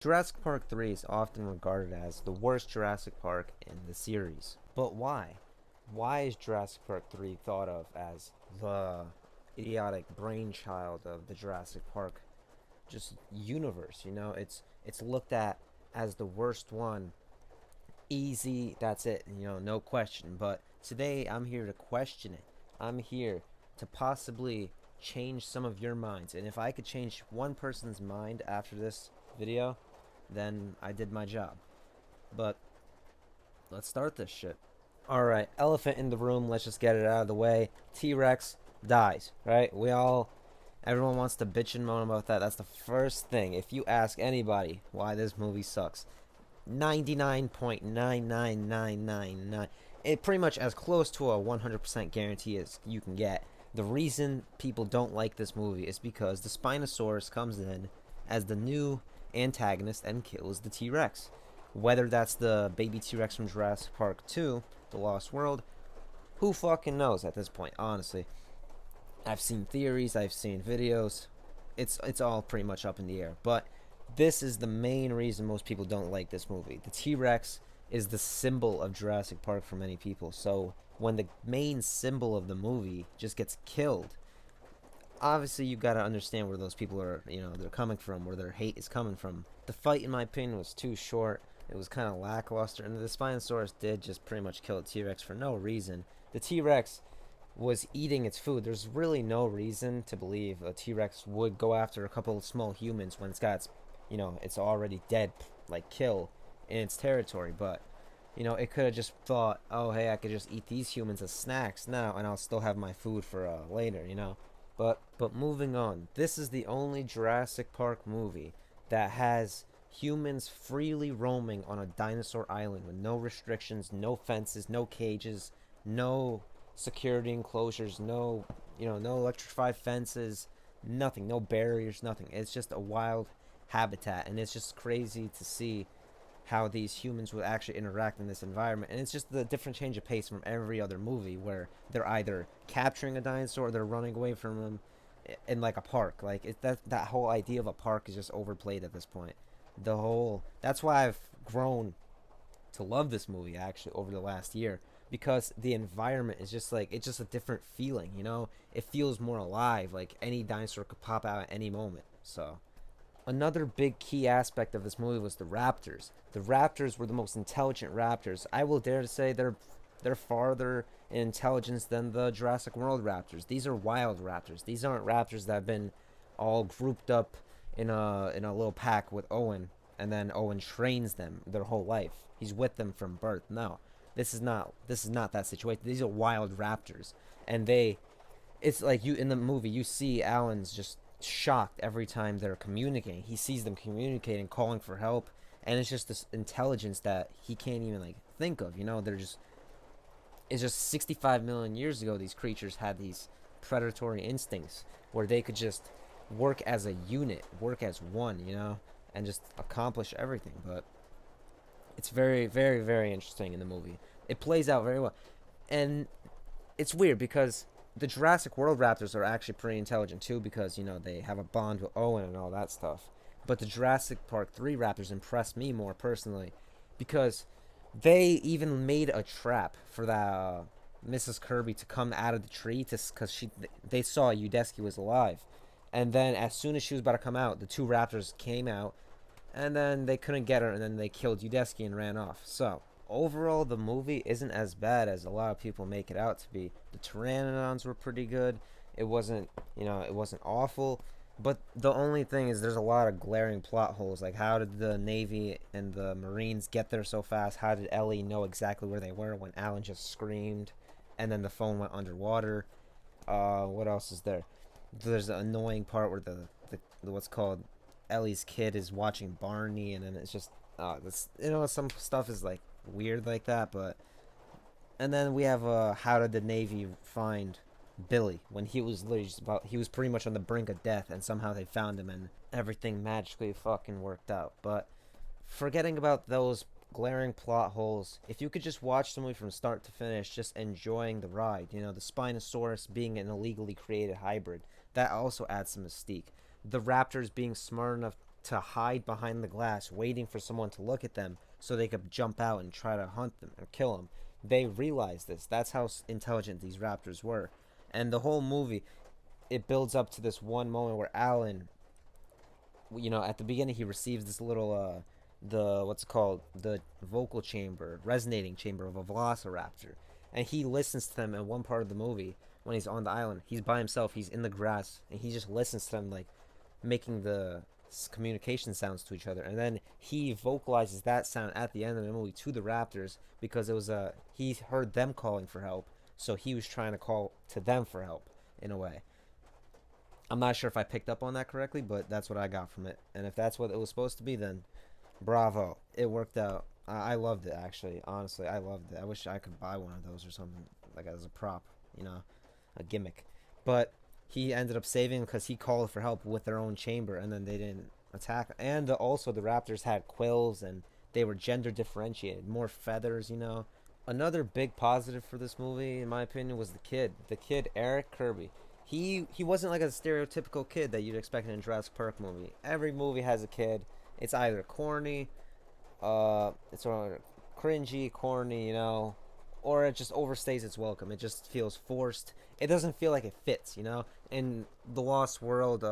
Jurassic Park 3 is often regarded as the worst Jurassic Park in the series. But why? Why is Jurassic Park 3 thought of as the idiotic brainchild of the Jurassic Park just universe? It's looked at as the worst one. Easy, that's it, no question. But today I'm here to question it. I'm here to possibly change some of your minds. And if I could change one person's mind after this video, then I did my job. But let's start this shit. Alright, elephant in the room, let's just get it out of the way. T-Rex dies, right? Everyone wants to bitch and moan about that. That's the first thing. If you ask anybody why this movie sucks, 99.99999, it pretty much as close to a 100% guarantee as you can get. The reason people don't like this movie is because the Spinosaurus comes in as the new antagonist and kills the T-Rex. Whether that's the baby T-Rex from Jurassic Park 2, The Lost World, who fucking knows at this point, honestly. I've seen theories, I've seen videos. It's all pretty much up in the air. But this is the main reason most people don't like this movie. The T-Rex is the symbol of Jurassic Park for many people. So when the main symbol of the movie just gets killed, obviously you gotta understand where those people are, they're coming from, where their hate is coming from. The fight, in my opinion, was too short. It was kind of lackluster, and the Spinosaurus did just pretty much kill the T-Rex for no reason. The T-Rex was eating its food. There's really no reason to believe a T-Rex would go after a couple of small humans when it's got its, it's already dead, like, kill in its territory. But, it could have just thought, oh, hey, I could just eat these humans as snacks now, and I'll still have my food for later, But moving on, this is the only Jurassic Park movie that has humans freely roaming on a dinosaur island with no restrictions, no fences, no cages, no security enclosures, no electrified fences, nothing, no barriers, nothing. It's just a wild habitat, and it's just crazy to see how these humans would actually interact in this environment. And it's just the different change of pace from every other movie where they're either capturing a dinosaur or they're running away from them in like a park. Like that whole idea of a park is just overplayed at this point. That's why I've grown to love this movie actually over the last year, because the environment is just like, it's just a different feeling, it feels more alive, like any dinosaur could pop out at any moment. So another big key aspect of this movie was the raptors. The raptors were the most intelligent raptors. I will dare to say they're farther in intelligence than the Jurassic World raptors. These are wild raptors. These aren't raptors that have been all grouped up in a little pack with Owen, and then Owen trains them their whole life. He's with them from birth. No, this is not that situation. These are wild raptors, and it's like, you in the movie, you see Alan's just shocked every time they're communicating. He sees them communicating, calling for help, and it's just this intelligence that he can't even like think of. It's just 65 million years ago these creatures had these predatory instincts where they could just work as a unit, work as one, and just accomplish everything. But it's very, very, very interesting in the movie. It plays out very well. And it's weird because the Jurassic World raptors are actually pretty intelligent too, because, they have a bond with Owen and all that stuff. But the Jurassic Park 3 raptors impressed me more personally because they even made a trap for that Mrs. Kirby to come out of the tree because they saw Udesky was alive. And then as soon as she was about to come out, the two raptors came out, and then they couldn't get her, and then they killed Udesky and ran off. So overall, the movie isn't as bad as a lot of people make it out to be. The pteranodons were pretty good. It wasn't awful. But the only thing is, there's a lot of glaring plot holes. Like, how did the Navy and the Marines get there so fast? How did Ellie know exactly where they were when Alan just screamed, and then the phone went underwater? What else is there? There's an annoying part where the what's called Ellie's kid is watching Barney, and then it's just some stuff is like weird like that. But and then we have how did the Navy find Billy when he was literally he was pretty much on the brink of death, and somehow they found him, and everything magically fucking worked out. But forgetting about those glaring plot holes, if you could just watch the movie from start to finish, just enjoying the ride, the Spinosaurus being an illegally created hybrid, that also adds some mystique. The raptors being smart enough to hide behind the glass, waiting for someone to look at them so they could jump out and try to hunt them or kill them. They realized this. That's how intelligent these raptors were. And the whole movie, it builds up to this one moment where Alan, at the beginning he receives this little the what's it called, the vocal chamber, resonating chamber of a velociraptor, and he listens to them in one part of the movie when he's on the island. He's by himself, he's in the grass, and he just listens to them like making the communication sounds to each other, and then he vocalizes that sound at the end of the movie to the raptors because it was he heard them calling for help, so he was trying to call to them for help in a way. I'm not sure if I picked up on that correctly, but that's what I got from it. And if that's what it was supposed to be, then bravo. It worked out. I loved it, actually. Honestly, I loved it. I wish I could buy one of those or something, like as a prop, a gimmick. But he ended up saving because he called for help with their own chamber, and then they didn't attack. And also, the raptors had quills, and they were gender differentiated, more feathers. Another big positive for this movie, in my opinion, was the kid. The kid, Eric Kirby. He wasn't like a stereotypical kid that you'd expect in a Jurassic Park movie. Every movie has a kid. It's either corny, it's sort of cringy, corny, or it just overstays its welcome. It just feels forced. It doesn't feel like it fits. In The Lost World,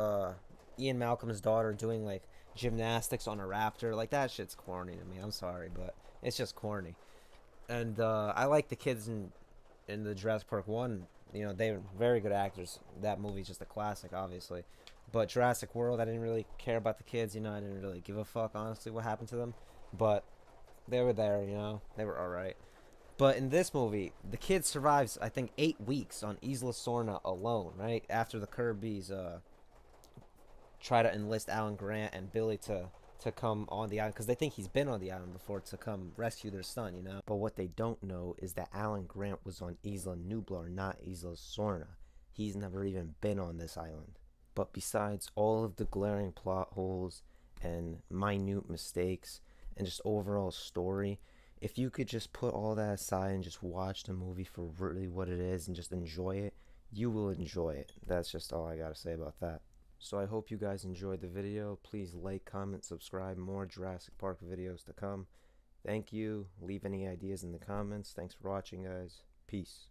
Ian Malcolm's daughter doing like gymnastics on a raptor, like that shit's corny to me. I'm sorry, but it's just corny. And I like the kids in the Jurassic Park 1. They were very good actors. That movie's just a classic, obviously. But Jurassic World, I didn't really care about the kids. I didn't really give a fuck, honestly, what happened to them. But they were there, They were alright. But in this movie, the kid survives, I think, 8 weeks on Isla Sorna alone, right? After the Kirbys try to enlist Alan Grant and Billy to come on the island, because they think he's been on the island before, to come rescue their son, But what they don't know is that Alan Grant was on Isla Nublar, not Isla Sorna. He's never even been on this island. But besides all of the glaring plot holes and minute mistakes and just overall story, if you could just put all that aside and just watch the movie for really what it is and just enjoy it, you will enjoy it. That's just all I gotta say about that. So I hope you guys enjoyed the video. Please like, comment, subscribe. More Jurassic Park videos to come. Thank you. Leave any ideas in the comments. Thanks for watching, guys. Peace.